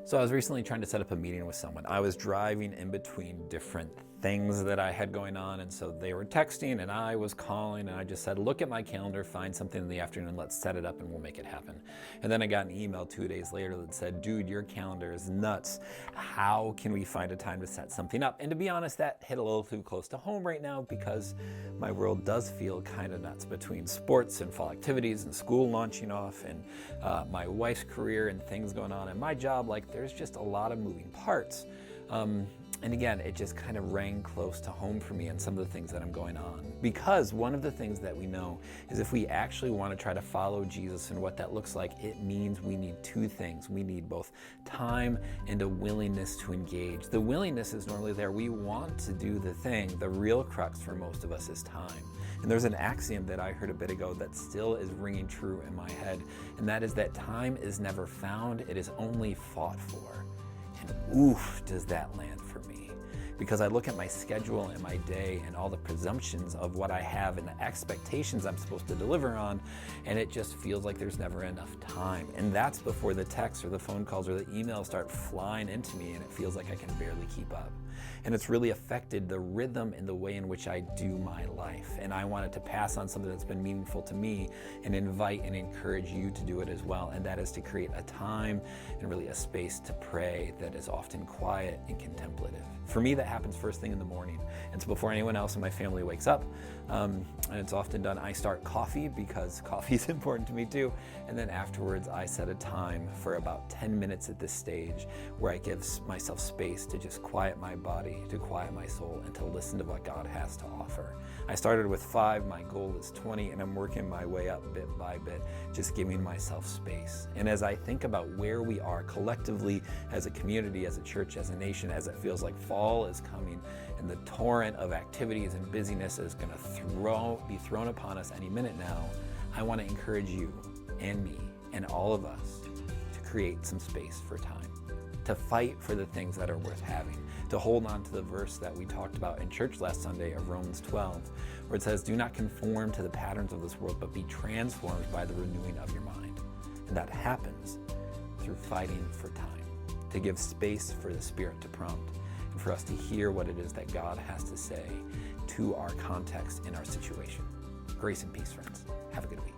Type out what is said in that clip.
So I was recently trying to set up a meeting with someone. I was driving in between different things that I had going on, and so they were texting and I was calling, and I just said, look at my calendar, find something in the afternoon, let's set it up and we'll make it happen. And then I got an email 2 days later that said, dude, your calendar is nuts. How can we find a time to set something up? And to be honest, that hit a little too close to home right now because my world does feel kind of nuts between sports and fall activities and school launching off and my wife's career and things going on and my job. Like, there's just a lot of moving parts. And again, it just kind of rang close to home for me and some of the things that I'm going on. Because one of the things that we know is if we actually want to try to follow Jesus and what that looks like, it means we need two things. We need both time and a willingness to engage. The willingness is normally there. We want to do the thing. The real crux for most of us is time. And there's an axiom that I heard a bit ago that still is ringing true in my head, and that is that time is never found, it is only fought for. And oof, does that land for me. Because I look at my schedule and my day and all the presumptions of what I have and the expectations I'm supposed to deliver on, and it just feels like there's never enough time. And that's before the texts or the phone calls or the emails start flying into me, and it feels like I can barely keep up. And it's really affected the rhythm and the way in which I do my life. And I wanted to pass on something that's been meaningful to me and invite and encourage you to do it as well. And that is to create a time and really a space to pray that is often quiet and contemplative. For me, that happens first thing in the morning. And so before anyone else in my family wakes up, and it's often done, I start coffee because coffee is important to me too. And then afterwards, I set a time for about 10 minutes at this stage where I give myself space to just quiet my body, to quiet my soul, and to listen to what God has to offer. I started with 5, my goal is 20, and I'm working my way up bit by bit, just giving myself space. And as I think about where we are collectively as a community, as a church, as a nation, as it feels like fall is coming and the torrent of activities and busyness is going to be thrown upon us any minute now, I want to encourage you and me and all of us to create some space for time, to fight for the things that are worth having, to hold on to the verse that we talked about in church last Sunday of Romans 12, where it says, do not conform to the patterns of this world, but be transformed by the renewing of your mind. And that happens through fighting for time, to give space for the Spirit to prompt, and for us to hear what it is that God has to say to our context and our situation. Grace and peace, friends. Have a good week.